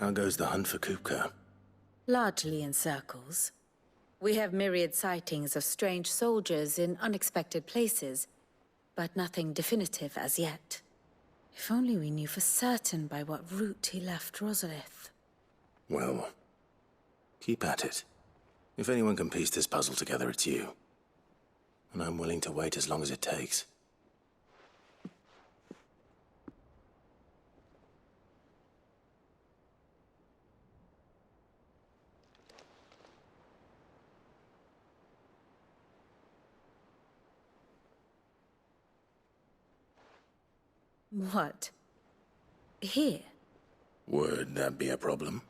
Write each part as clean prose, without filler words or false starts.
How goes the hunt for Kupka? Largely in circles. We have myriad sightings of strange soldiers in unexpected places, but nothing definitive as yet. If only we knew for certain by what route he left Rosalith. Well, keep at it. If anyone can piece this puzzle together, it's you. And I'm willing to wait as long as it takes. What? Here? Would that be a problem?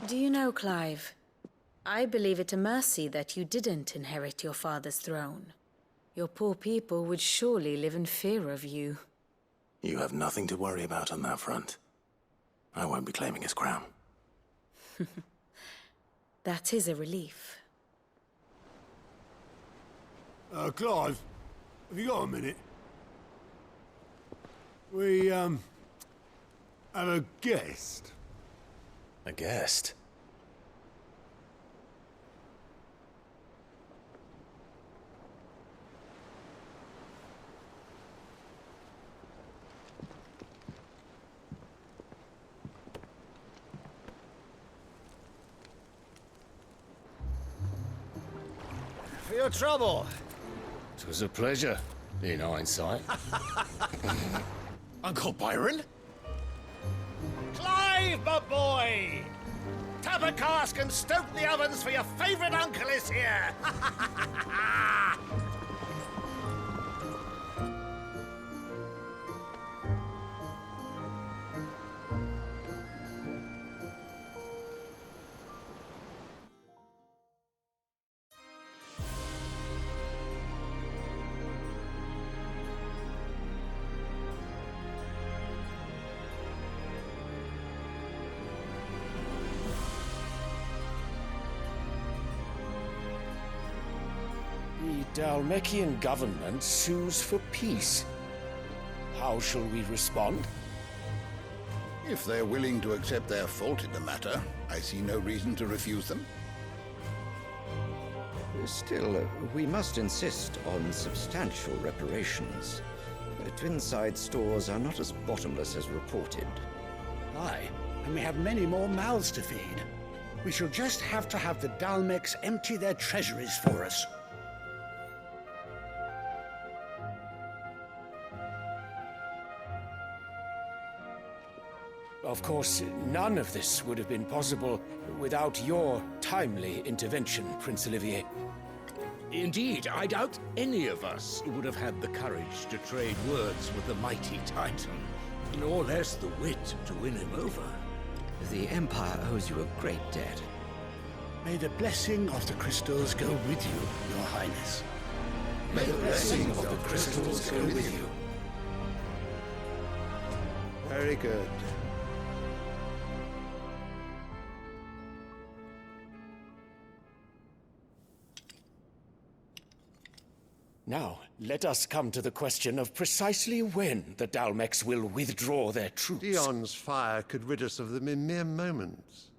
Do you know, Clive, I believe it a mercy that you didn't inherit your father's throne. Your poor people would surely live in fear of you. You have nothing to worry about on that front. I won't be claiming his crown. That is a relief. Clive, have you got a minute? We, have a guest. A guest? For your trouble. It was a pleasure, in hindsight. Uncle Byron? Clive, my boy! Tap a cask and stoke the ovens for your favorite uncle is here! The Dalmekian government sues for peace. How shall we respond? If they're willing to accept their fault in the matter, I see no reason to refuse them. Still, we must insist on substantial reparations. Twinside stores are not as bottomless as reported. Aye, and we have many more mouths to feed. We shall just have to have the Dalmeks empty their treasuries for us. Of course, none of this would have been possible without your timely intervention, Prince Olivier. Indeed, I doubt any of us would have had the courage to trade words with the mighty Titan, nor less the wit to win him over. The Empire owes you a great debt. May the blessing of the crystals go with you, Your Highness. May the blessing of the crystals go with you. Very good. Now, let us come to the question of precisely when the Dalmeks will withdraw their troops. Dion's fire could rid us of them in mere moments.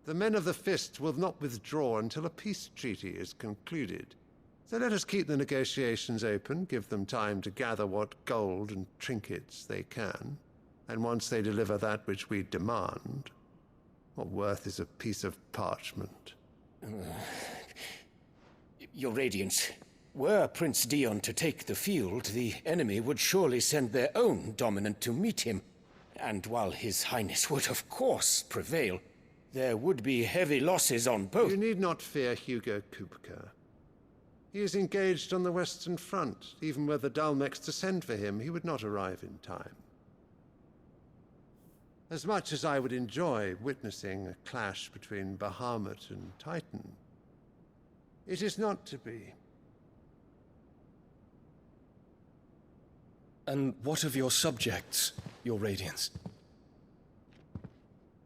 The men of the Fist will not withdraw until a peace treaty is concluded. So let us keep the negotiations open, give them time to gather what gold and trinkets they can. And once they deliver that which we demand, what worth is a piece of parchment? Your Radiance, were Prince Dion to take the field, the enemy would surely send their own dominant to meet him. And while His Highness would of course prevail, there would be heavy losses on both. You need not fear Hugo Kupka. He is engaged on the Western Front. Even were the Dalmeks to send for him, he would not arrive in time. As much as I would enjoy witnessing a clash between Bahamut and Titan, it is not to be. And what of your subjects, Your Radiance?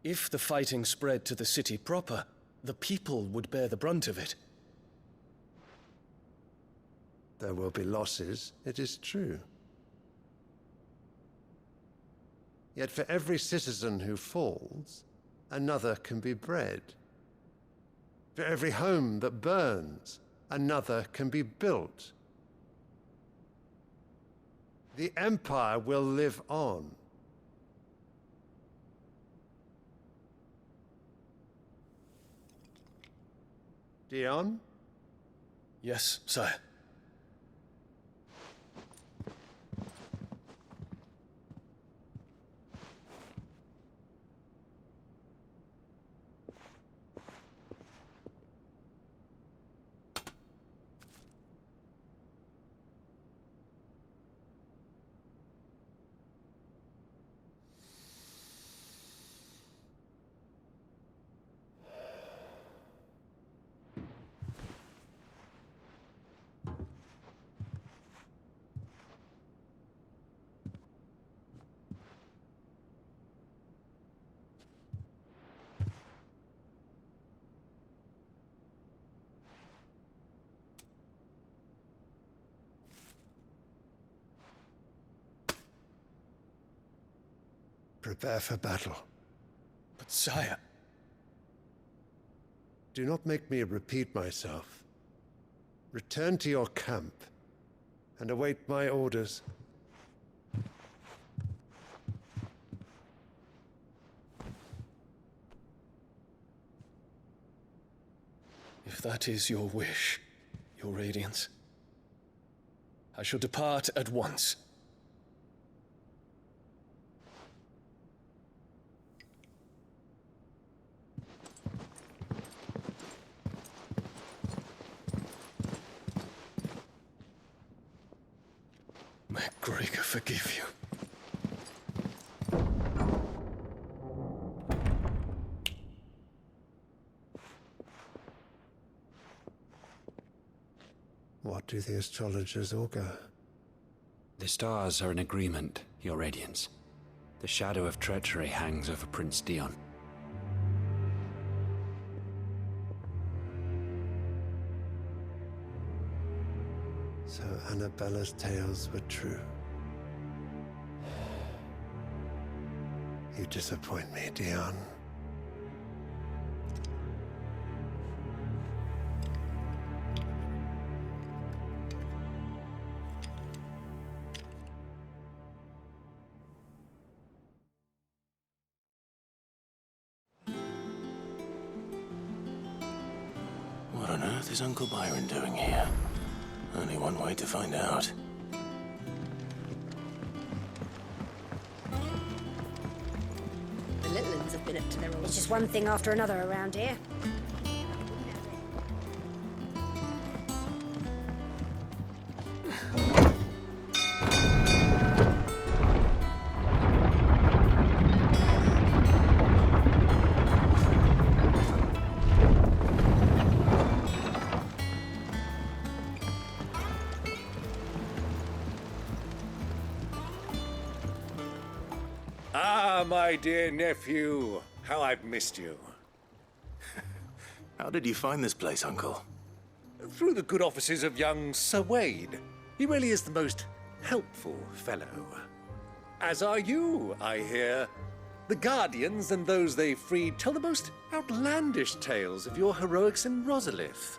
If the fighting spread to the city proper, the people would bear the brunt of it. There will be losses, it is true. Yet for every citizen who falls, another can be bred. For every home that burns, another can be built. The Empire will live on. Dion? Yes, sire. Prepare for battle. But sire... Do not make me repeat myself. Return to your camp and await my orders. If that is your wish, your Radiance, I shall depart at once. May Gregor forgive you. What do the astrologers augur? The stars are in agreement, Your Radiance. The shadow of treachery hangs over Prince Dion. So Annabella's tales were true. You disappoint me, Dion. What on earth is Uncle Byron doing here? Only one way to find out. The little ones have been up to their old... It's just one thing after another around here. Ah, my dear nephew, how I've missed you. How did you find this place, Uncle? Through the good offices of young Sir Wade. He really is the most helpful fellow. As are you, I hear. The Guardians and those they freed tell the most outlandish tales of your heroics in Rosalith.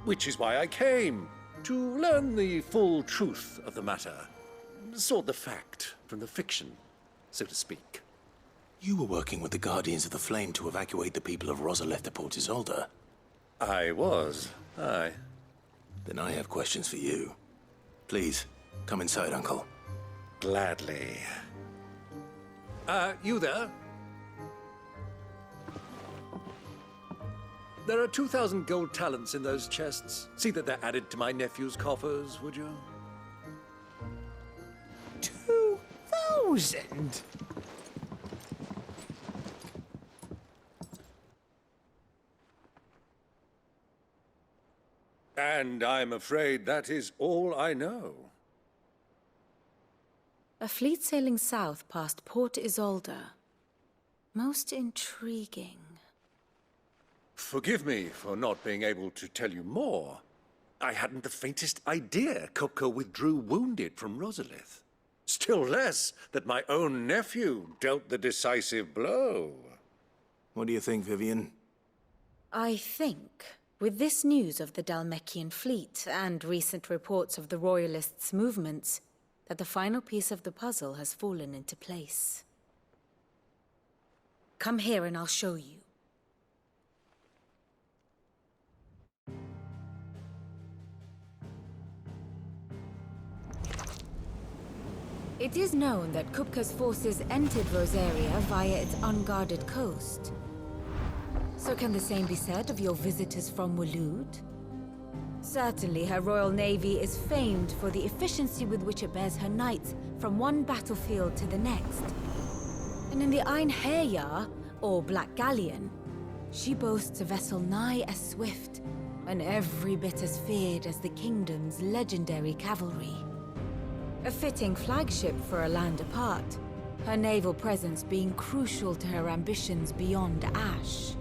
Which is why I came, to learn the full truth of the matter. Sort the fact from the fiction, so to speak. You were working with the Guardians of the Flame to evacuate the people of Rosalith to Port Isolde. I was, aye. Then I have questions for you. Please, come inside, Uncle. Gladly. You there? There are 2,000 gold talents in those chests. See that they're added to my nephew's coffers, would you? 2,000? And I'm afraid that is all I know. A fleet sailing south past Port Isolde. Most intriguing. Forgive me for not being able to tell you more. I hadn't the faintest idea Kopko withdrew wounded from Rosalith. Still less that my own nephew dealt the decisive blow. What do you think, Vivian? I think, with this news of the Dalmekian fleet and recent reports of the Royalists' movements, that the final piece of the puzzle has fallen into place. Come here and I'll show you. It is known that Kupka's forces entered Rosaria via its unguarded coast. So can the same be said of your visitors from Waloed? Certainly, her Royal Navy is famed for the efficiency with which it bears her knights from one battlefield to the next. And in the Ein Herja, or Black Galleon, she boasts a vessel nigh as swift and every bit as feared as the kingdom's legendary cavalry. A fitting flagship for a land apart, her naval presence being crucial to her ambitions beyond Ash.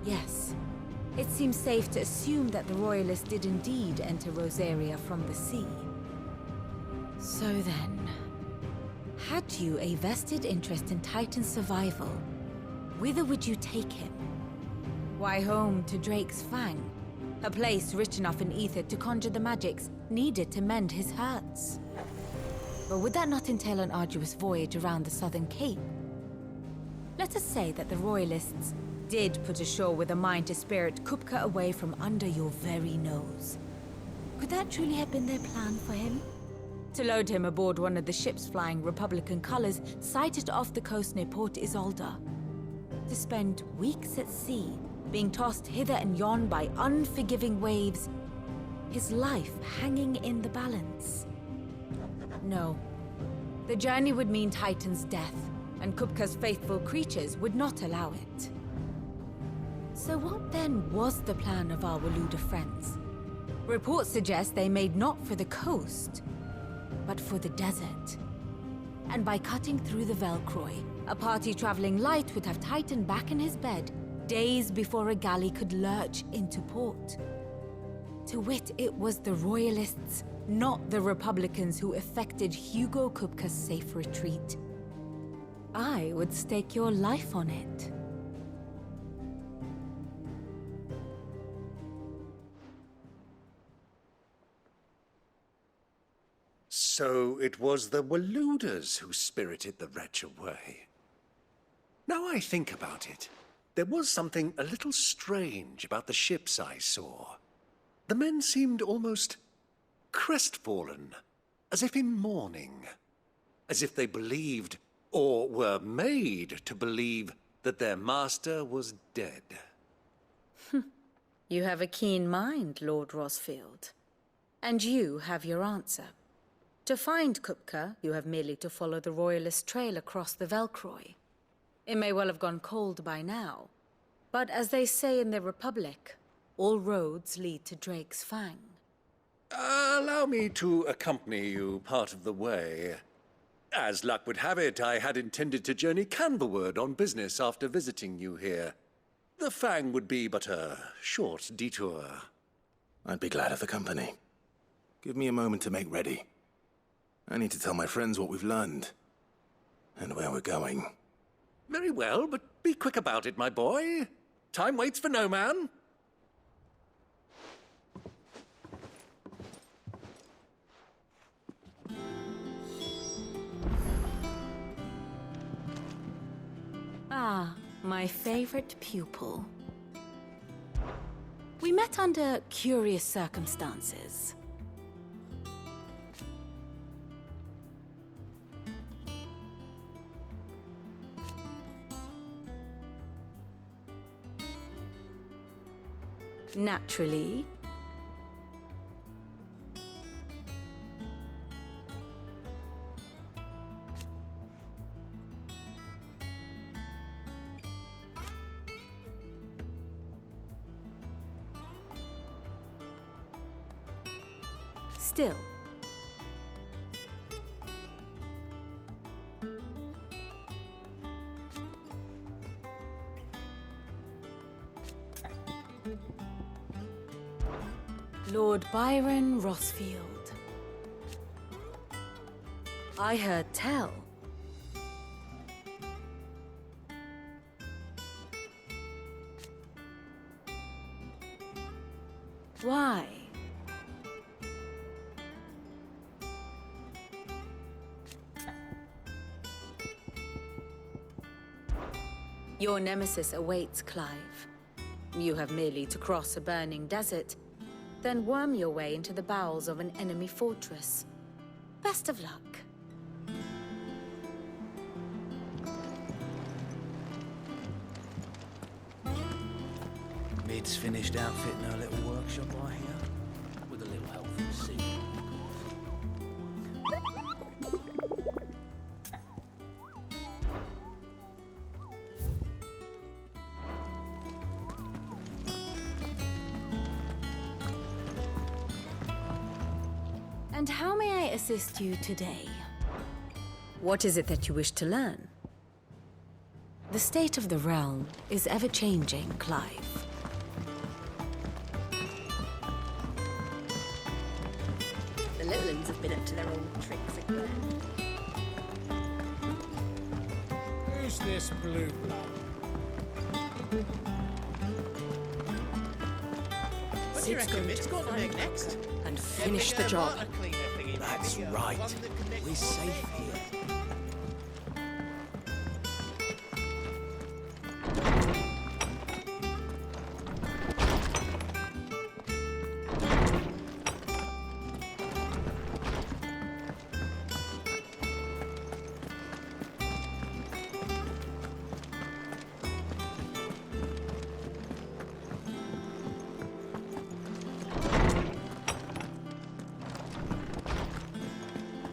Yes, it seems safe to assume that the Royalists did indeed enter Rosaria from the sea. So then, had you a vested interest in Titan's survival, whither would you take him? Why, home to Drake's Fang, a place rich enough in ether to conjure the magics needed to mend his hurts. But would that not entail an arduous voyage around the southern cape? Let us say that the Royalists did put ashore with a mind to spirit Kupka away from under your very nose. Could that truly have been their plan for him? To load him aboard one of the ships flying Republican colors sighted off the coast near Port Isolde? To spend weeks at sea, being tossed hither and yon by unforgiving waves, his life hanging in the balance? No. The journey would mean Titan's death, and Kupka's faithful creatures would not allow it. So what then was the plan of our Waluda friends? Reports suggest they made not for the coast, but for the desert. And by cutting through the Velcroy, a party traveling light would have Titan back in his bed days before a galley could lurch into port. To wit, it was the Royalists, not the Republicans, who effected Hugo Kupka's safe retreat. I would stake your life on it. So it was the Waludas who spirited the wretch away. Now I think about it, there was something a little strange about the ships I saw. The men seemed almost crestfallen, as if in mourning, as if they believed, or were made to believe, that their master was dead. You have a keen mind, Lord Rosfield. And you have your answer. To find Kupka, you have merely to follow the Royalist trail across the Velcroy. It may well have gone cold by now, but as they say in the Republic, all roads lead to Drake's Fang. Allow me to accompany you part of the way. As luck would have it, I had intended to journey Canberward on business after visiting you here. The Fang would be but a short detour. I'd be glad of the company. Give me a moment to make ready. I need to tell my friends what we've learned, and where we're going. Very well, but be quick about it, my boy. Time waits for no man. Ah, my favorite pupil. We met under curious circumstances. Naturally. Still. Lord Byron Rosfield. I heard tell. Why? Your nemesis awaits, Clive. You have merely to cross a burning desert, then worm your way into the bowels of an enemy fortress. Best of luck. Mid's finished outfitting her little workshop, I hear. With a little help from Sue. And how may I assist you today? What is it that you wish to learn? The state of the realm is ever-changing, Clive. The little ones have been up to their old tricks again. Who's this blue blood? What do you reckon Mid's got to make next? And finish the job. That's right. We're safe here.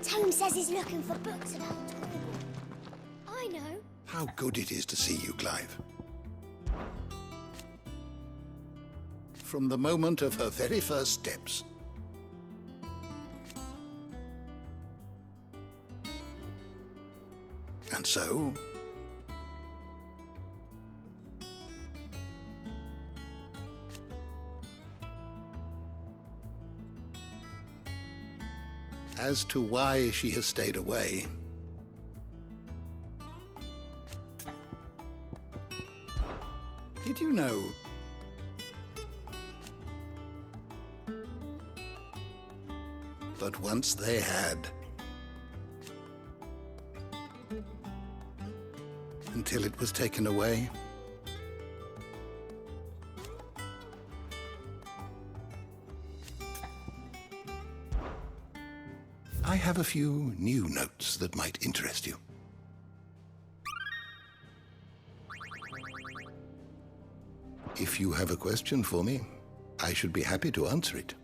Tone says he's looking for books about Torgal. I know. How good it is to see you, Clive. From the moment of her very first steps. And so, as to why she has stayed away, did you know that once they had, until it was taken away? I have a few new notes that might interest you. If you have a question for me, I should be happy to answer it.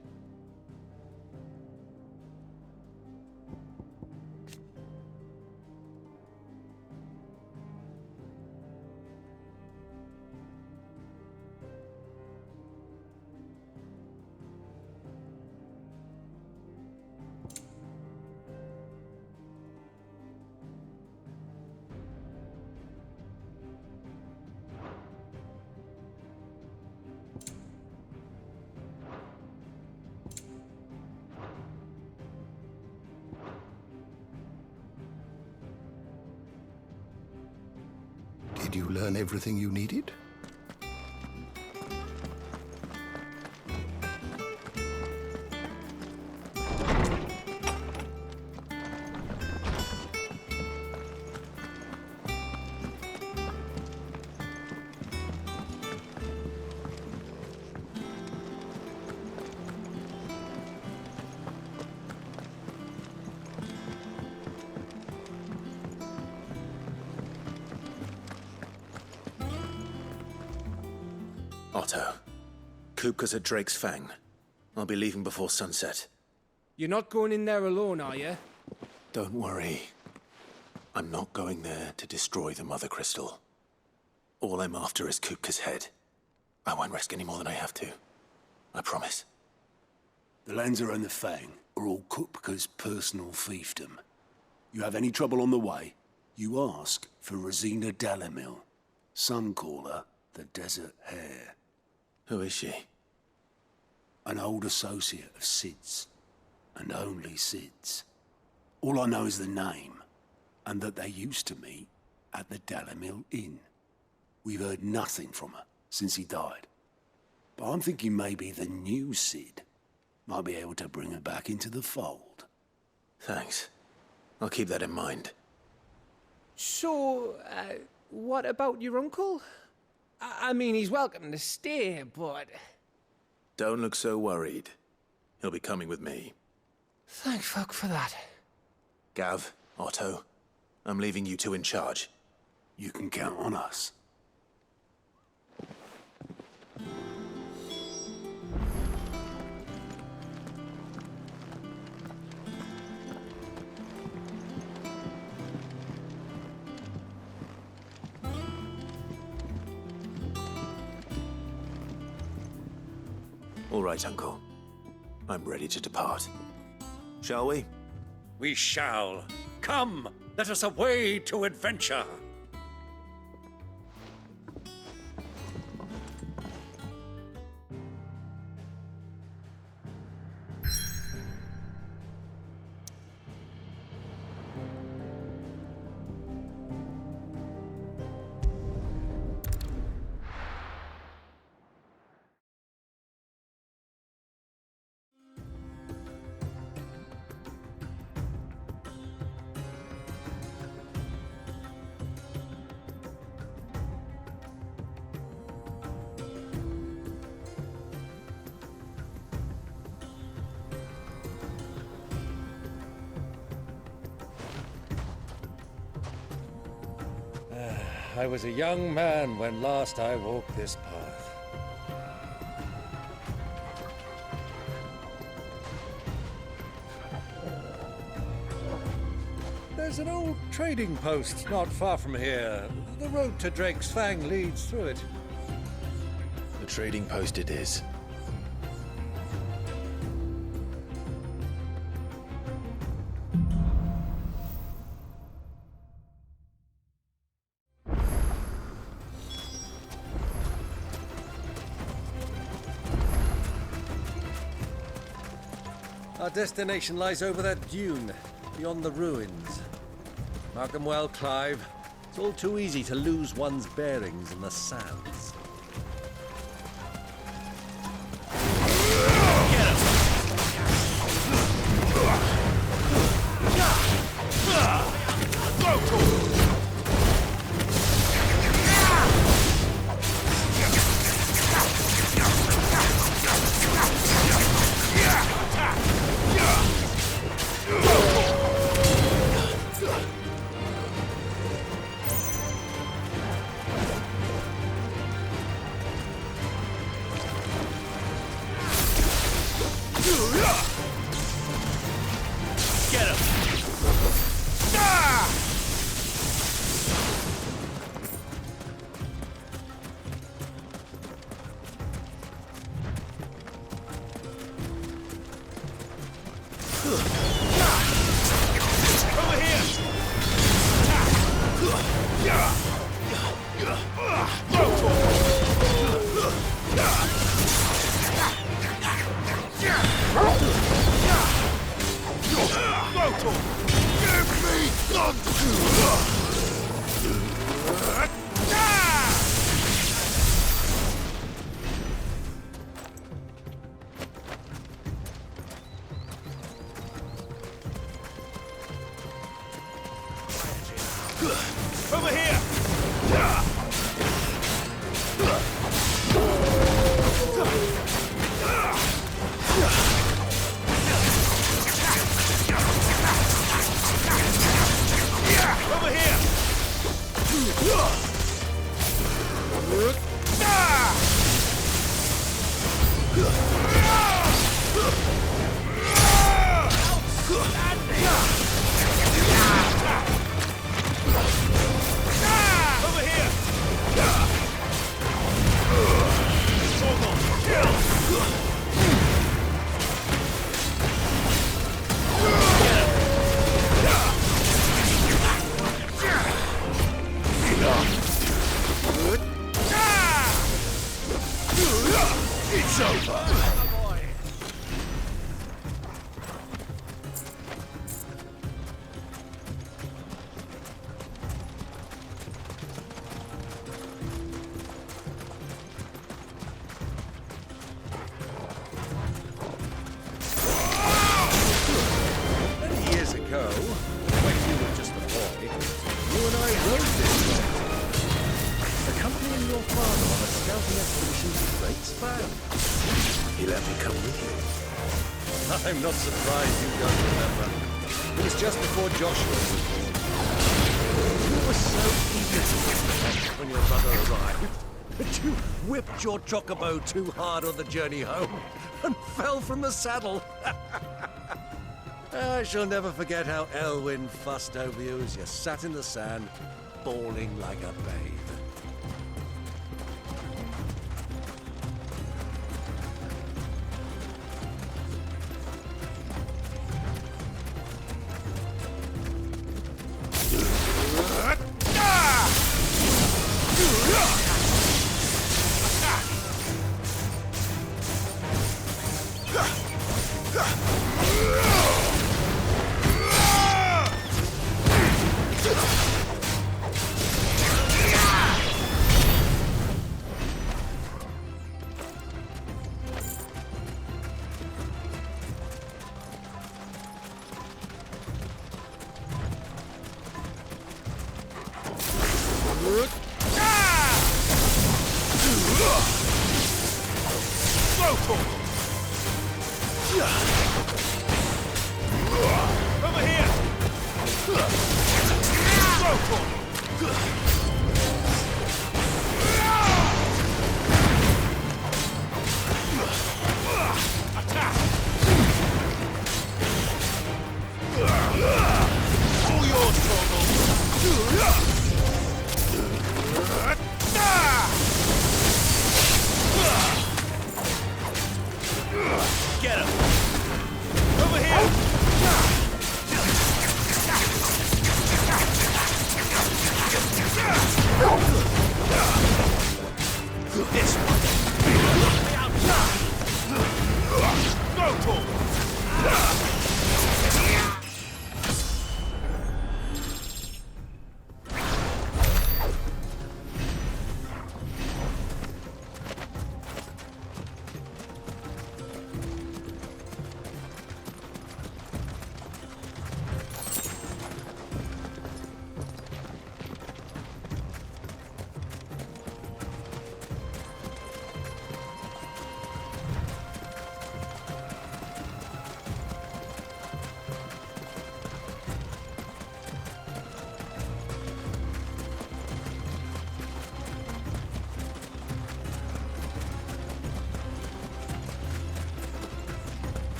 Did you learn everything you needed? Otto, Kupka's at Drake's Fang. I'll be leaving before sunset. You're not going in there alone, are you? Don't worry. I'm not going there to destroy the Mother Crystal. All I'm after is Kupka's head. I won't risk any more than I have to. I promise. The Lancer and the Fang are all Kupka's personal fiefdom. You have any trouble on the way, you ask for Rosina Dalamil. Some call her the Desert Hare. Who is she? An old associate of Sid's, and only Sid's. All I know is the name, and that they used to meet at the Dalamil Inn. We've heard nothing from her since he died. But I'm thinking maybe the new Cid might be able to bring her back into the fold. Thanks. I'll keep that in mind. So, what about your uncle? I mean, he's welcome to stay, but... Don't look so worried. He'll be coming with me. Thank fuck for that. Gav, Otto, I'm leaving you two in charge. You can count on us. All right, Uncle. I'm ready to depart. Shall we? We shall. Come, let us away to adventure. I was a young man when last I walked this path. There's an old trading post not far from here. The road to Drake's Fang leads through it. The trading post it is. Our destination lies over that dune, beyond the ruins. Mark 'em well, Clive. It's all too easy to lose one's bearings in the sands. Over here! Over here! Over here! Accompanying your father on a scouting expedition to Drake's Fan. He let me come with you. I'm not surprised you don't remember. It was just before Joshua was born. You were so eager to protect when your brother arrived that you whipped your chocobo too hard on the journey home and fell from the saddle. I shall never forget how Elwyn fussed over you as you sat in the sand, bawling like a babe.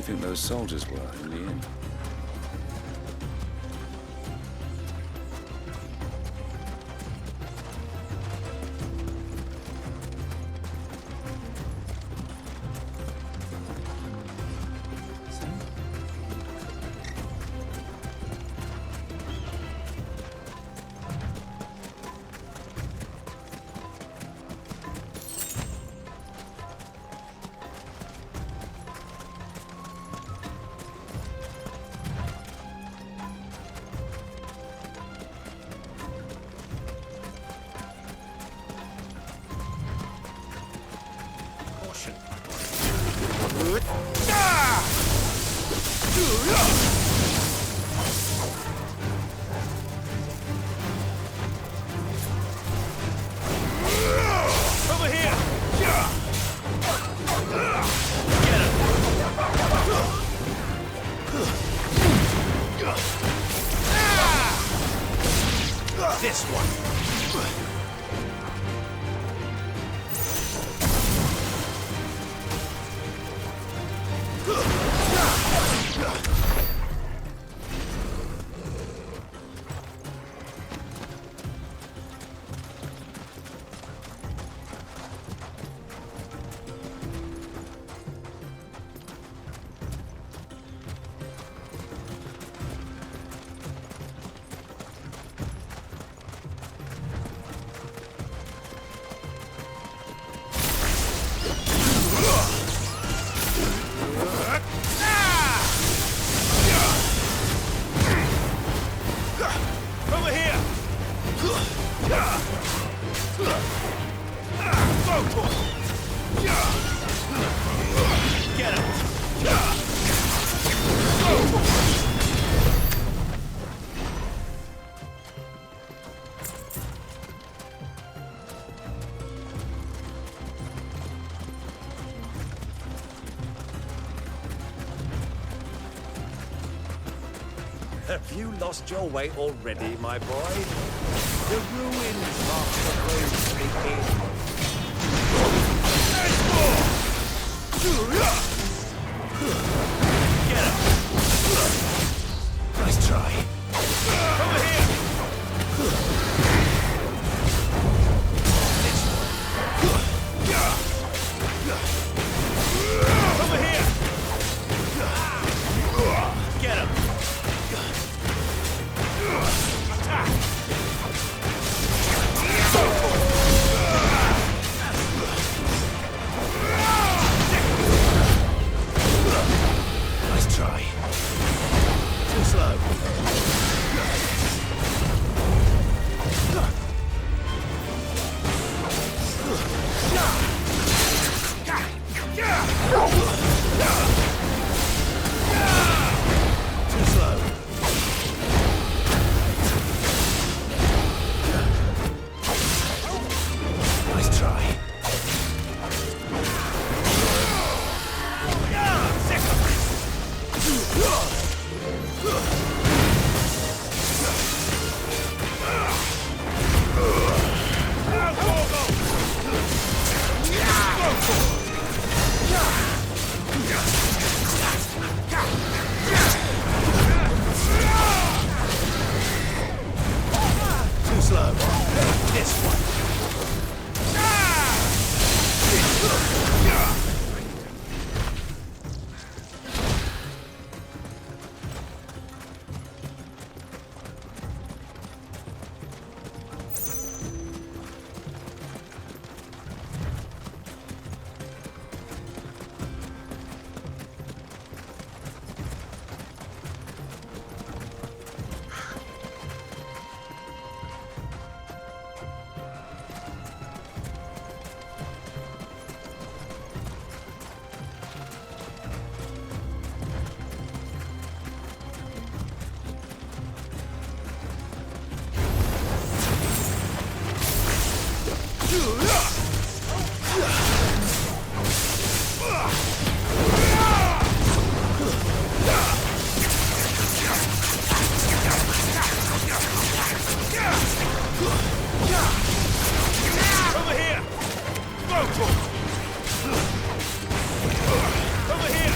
think those soldiers were in the inn? Over here! This one. Over here! Go for it! Get him! Go for it! Have you lost your way already, my boy? The ruins mark the road to the inn. There's more! Get him! Nice try. Over here! This one. Over here! Get him! Attack! Nice try. Too slow. Too slow. Nice try. Too slow. This one. Over here! Go for it! Over here!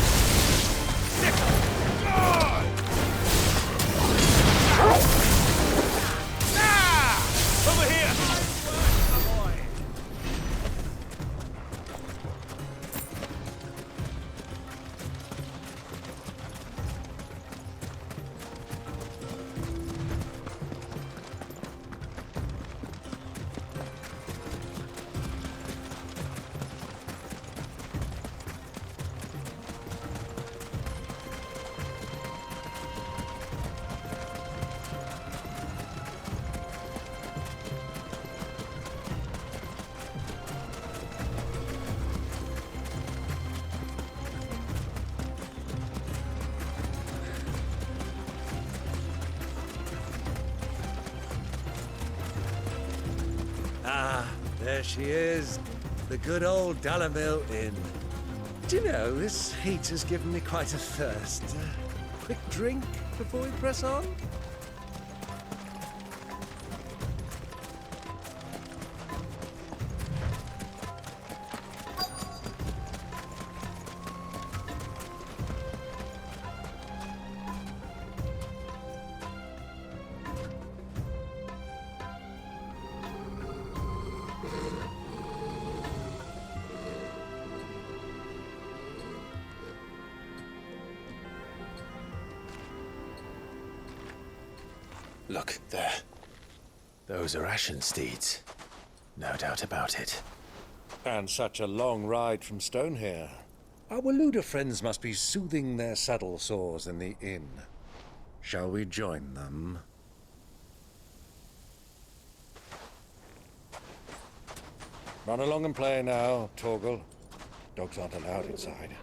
Ah, there she is. The good old Dalamil Inn. Do you know, this heat has given me quite a thirst. Quick drink before we press on? Look, there. Those are ashen steeds. No doubt about it. And such a long ride from Stonehere. Our Waluda friends must be soothing their saddle sores in the inn. Shall we join them? Run along and play now, Torgal. Dogs aren't allowed inside.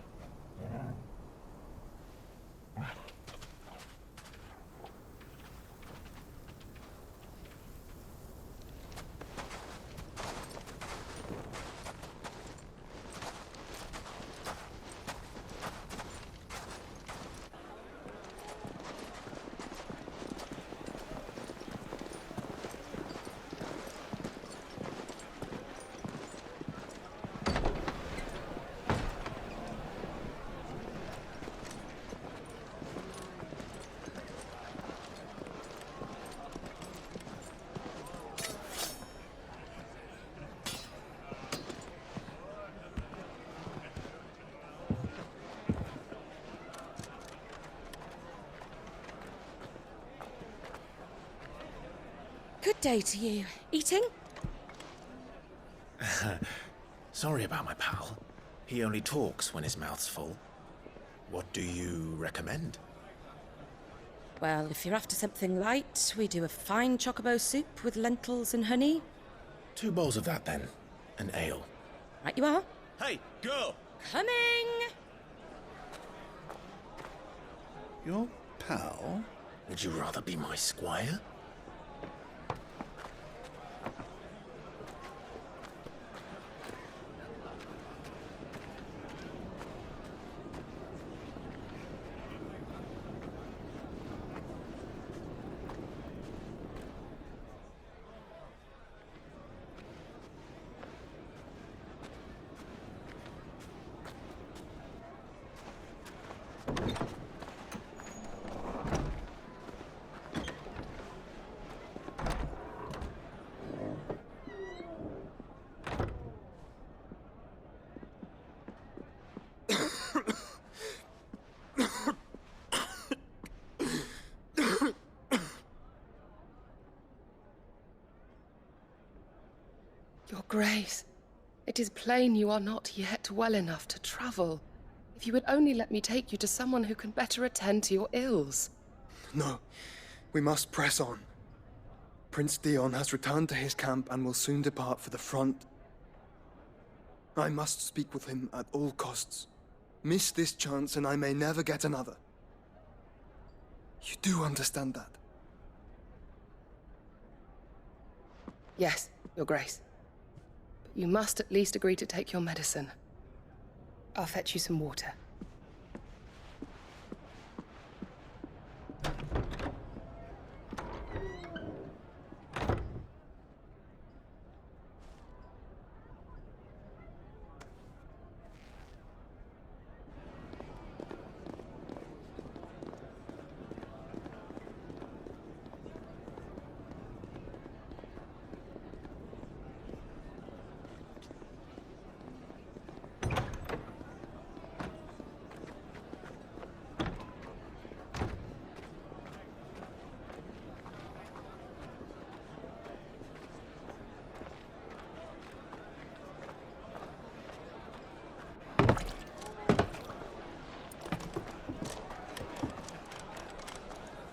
Good day to you. Eating? Sorry about my pal. He only talks when his mouth's full. What do you recommend? Well, if you're after something light, we do a fine chocobo soup with lentils and honey. 2 bowls of that, then. An ale. Right you are. Hey, girl! Coming! Your pal? Would you rather be my squire? Your Grace, it is plain you are not yet well enough to travel. If you would only let me take you to someone who can better attend to your ills. No, we must press on. Prince Dion has returned to his camp and will soon depart for the front. I must speak with him at all costs. Miss this chance and I may never get another. You do understand that? Yes, Your Grace. But you must at least agree to take your medicine. I'll fetch you some water.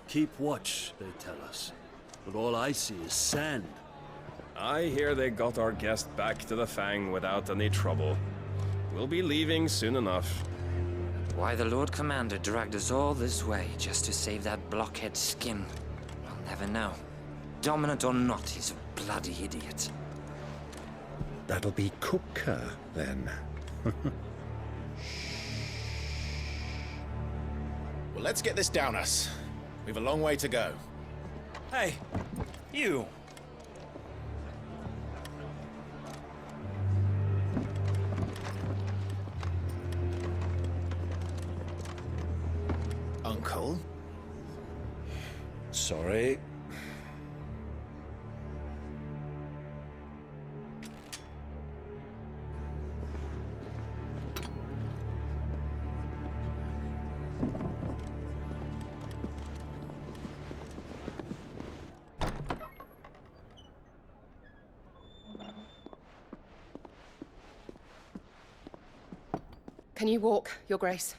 Keep watch, they tell us. But all I see is sand. I hear they got our guest back to the Fang without any trouble. We'll be leaving soon enough. Why the Lord Commander dragged us all this way just to save that blockhead skin, we'll never know. Dominant or not, he's a bloody idiot. That'll be Kupka, then. Well, let's get this down us. We've a long way to go. Hey, you! Uncle? Sorry. Can you walk, Your Grace?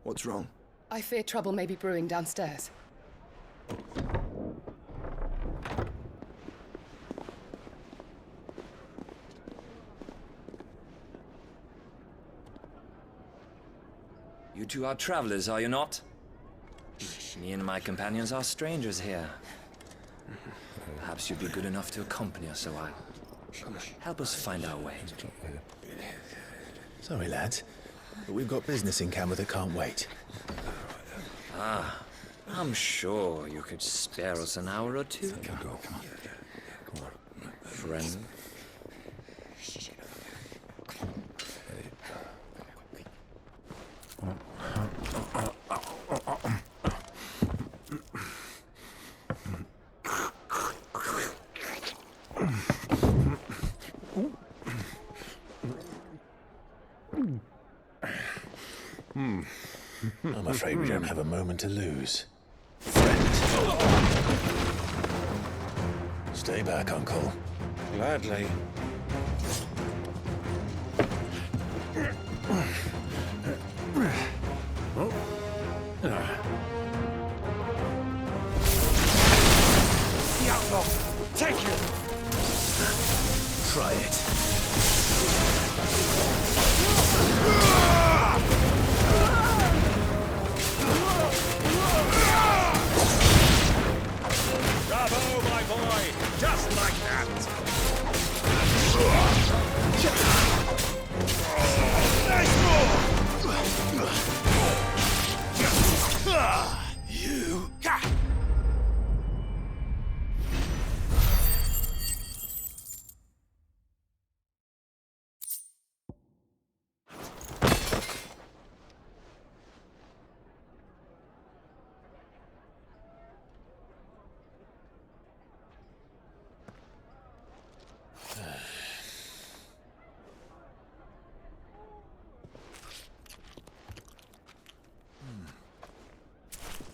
What's wrong? I fear trouble may be brewing downstairs. You two are travelers, are you not? Me and my companions are strangers here. Perhaps you'd be good enough to accompany us a while. Help us find our way. Sorry, lads, but we've got business in camera that can't wait. Ah, I'm sure you could spare us an hour or two. Come on. Friend. I'm afraid we don't have a moment to lose. Stay back, Uncle. Gladly. The outlaw! Take you! Try it. Bravo, my boy! Just like that! Nice move! You...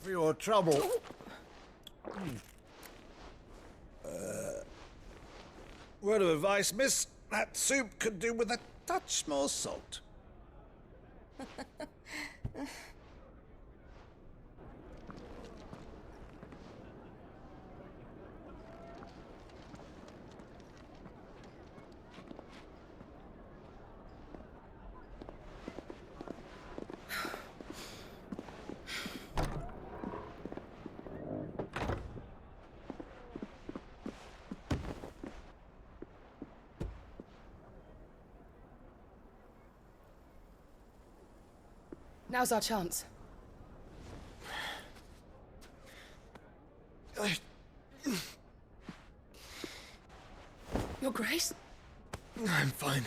For your trouble. Word of advice, miss. That soup could do with a touch more salt. Now's our chance. Your Grace? I'm fine.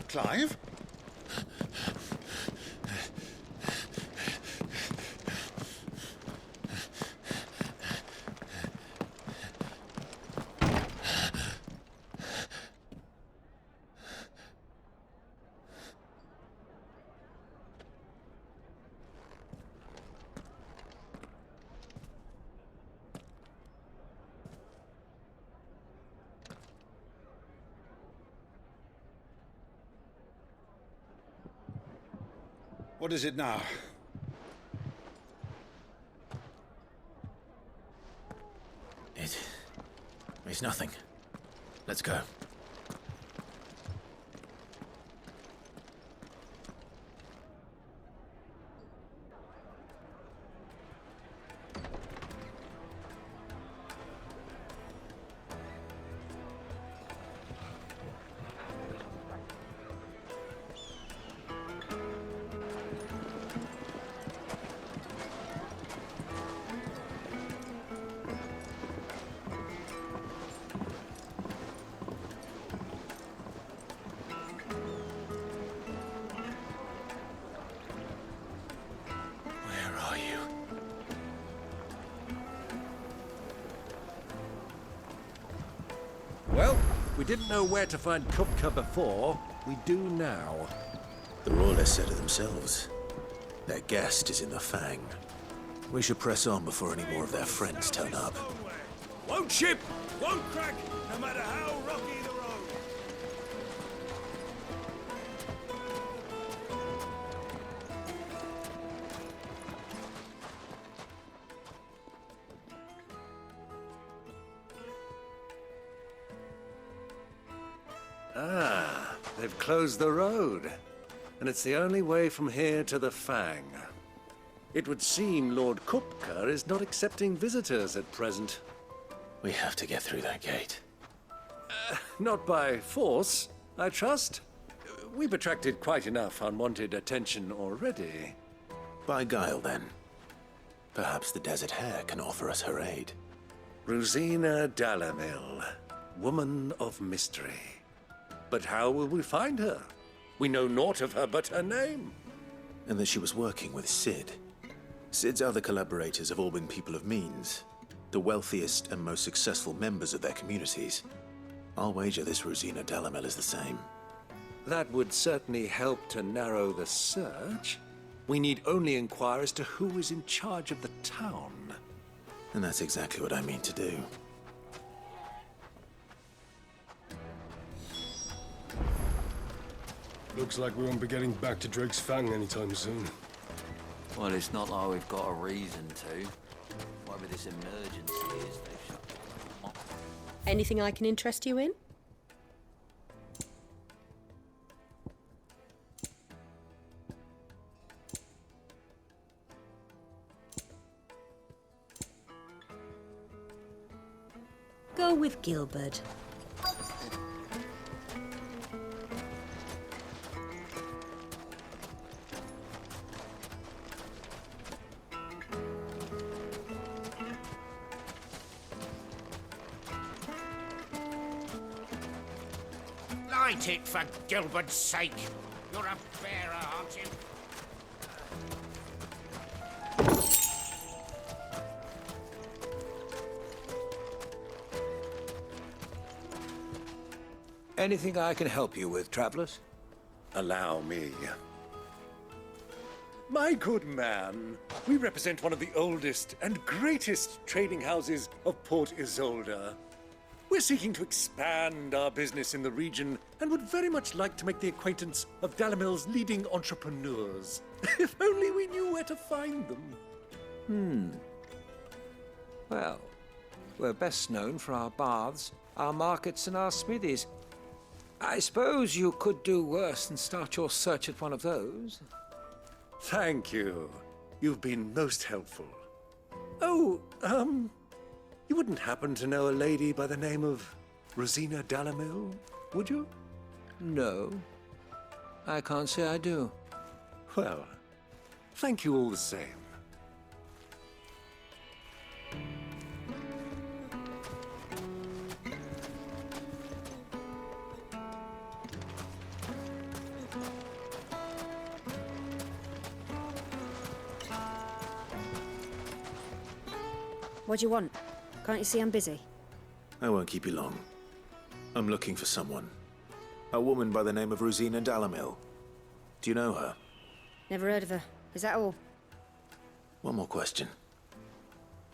Clive? What is it now? It's nothing. Let's go. Well, we didn't know where to find Kupka before. We do now. The Royalists said it themselves. Their guest is in the Fang. We should press on before any more of their friends turn up. Won't ship, won't crack, no matter how rocky the road. Ah, they've closed the road. And it's the only way from here to the Fang. It would seem Lord Kupka is not accepting visitors at present. We have to get through that gate. Not by force, I trust. We've attracted quite enough unwanted attention already. By guile, then. Perhaps the Desert Hare can offer us her aid. Rosina Dalamil, woman of mystery. But how will we find her? We know naught of her but her name. And that she was working with Sid. Sid's other collaborators have all been people of means, the wealthiest and most successful members of their communities. I'll wager this Rosina Dalamel is the same. That would certainly help to narrow the search. We need only inquire as to who is in charge of the town. And that's exactly what I mean to do. Looks like we won't be getting back to Drake's Fang anytime soon. Well, it's not like we've got a reason to. Whatever this emergency is, they've shut. Anything I can interest you in? Go with Gilbert. Light it, for Gilbert's sake. You're a bearer, aren't you? Anything I can help you with, travelers? Allow me. My good man, we represent one of the oldest and greatest trading houses of Port Isolde. We're seeking to expand our business in the region and would very much like to make the acquaintance of Dalamil's leading entrepreneurs. If only we knew where to find them. Well, we're best known for our baths, our markets, and our smithies. I suppose you could do worse than start your search at one of those. Thank you. You've been most helpful. Oh, you wouldn't happen to know a lady by the name of Rosina Dalamil, would you? No. I can't say I do. Well, thank you all the same. What do you want? Can't you see I'm busy? I won't keep you long. I'm looking for someone. A woman by the name of Rosina Dalamil. Do you know her? Never heard of her. Is that all? One more question.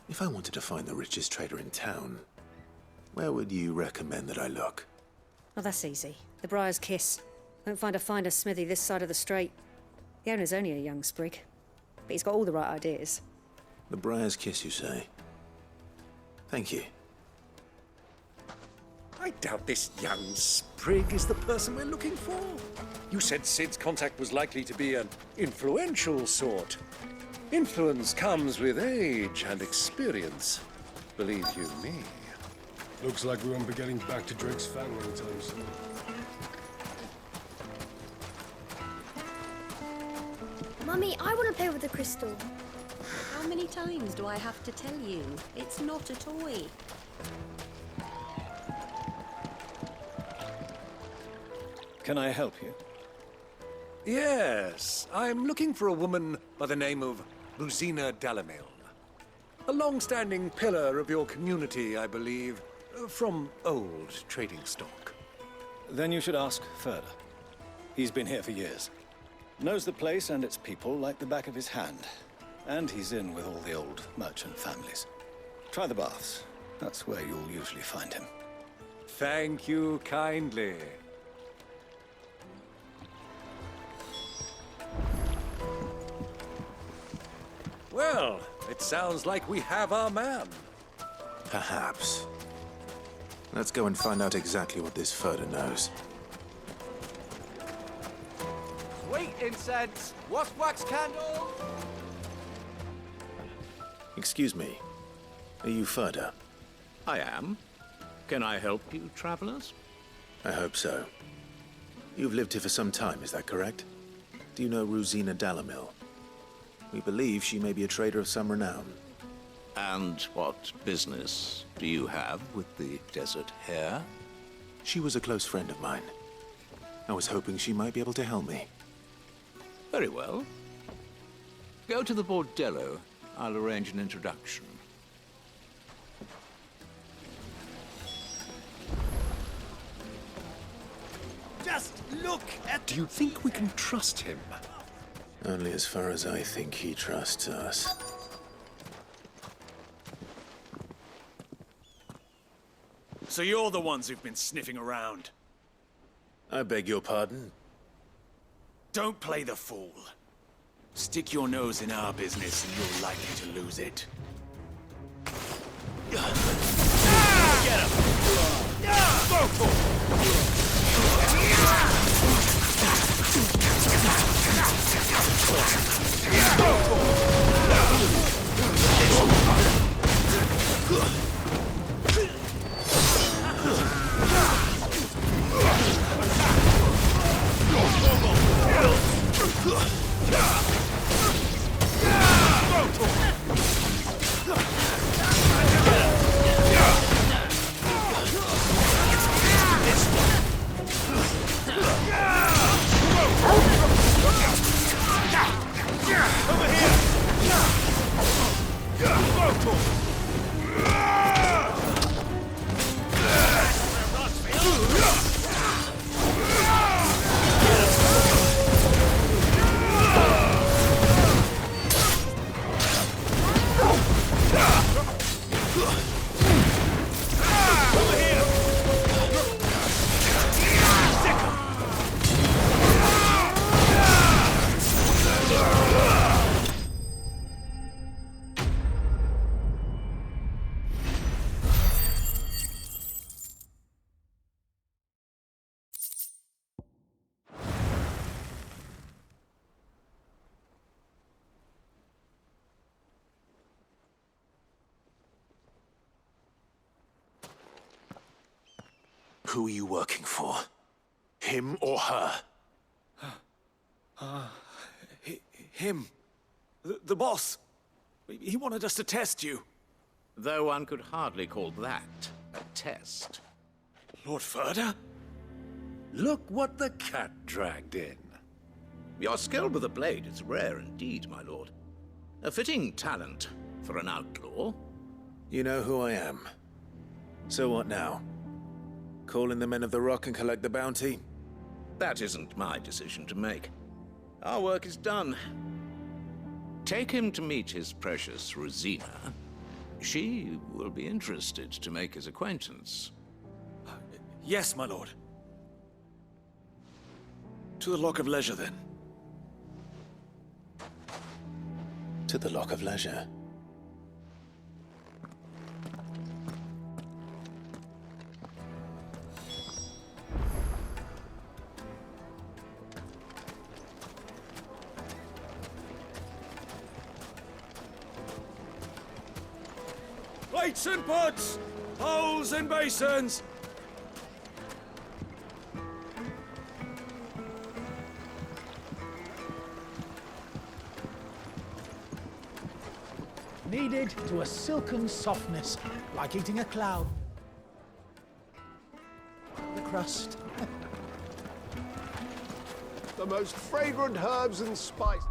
If I wanted to find the richest trader in town, where would you recommend that I look? Oh, that's easy. The Briar's Kiss. Won't find a finer smithy this side of the strait. The owner's only a young sprig, but he's got all the right ideas. The Briar's Kiss, you say? Thank you. I doubt this young sprig is the person we're looking for. You said Sid's contact was likely to be an influential sort. Influence comes with age and experience, believe you me. Looks like we won't be getting back to Drake's Fang anytime soon. Mummy, I want to play with the crystal. How many times do I have to tell you? It's not a toy. Can I help you? Yes, I'm looking for a woman by the name of Rosina Dalamil. A long-standing pillar of your community, I believe, from old trading stock. Then you should ask Further. He's been here for years. Knows the place and its people like the back of his hand. And he's in with all the old merchant families. Try the baths. That's where you'll usually find him. Thank you kindly. Well, it sounds like we have our man. Perhaps. Let's go and find out exactly what this Further knows. Sweet incense! What's wax candle? Excuse me. Are you Further? I am. Can I help you, travelers? I hope so. You've lived here for some time, is that correct? Do you know Rosina Dalamil? We believe she may be a trader of some renown. And what business do you have with the desert hare? She was a close friend of mine. I was hoping she might be able to help me. Very well. Go to the bordello. I'll arrange an introduction. Just look at... Do you think we can trust him? Only as far as I think he trusts us. So you're the ones who've been sniffing around? I beg your pardon? Don't play the fool. Stick your nose in our business and you're likely to lose it. Get him! Go for Who are you working for? Him or her? Him. The boss. He wanted us to test you. Though one could hardly call that a test. Lord Further? Look what the cat dragged in. Your skill with the blade is rare indeed, my lord. A fitting talent for an outlaw. You know who I am. So what now? Call in the Men of the Rock and collect the bounty? That isn't my decision to make. Our work is done. Take him to meet his precious Rosina. She will be interested to make his acquaintance. Yes, my lord. To the Lock of Leisure, then. to the Lock of Leisure. Plates and pots! Bowls and basins! Kneaded to a silken softness, like eating a cloud. The crust. The most fragrant herbs and spices.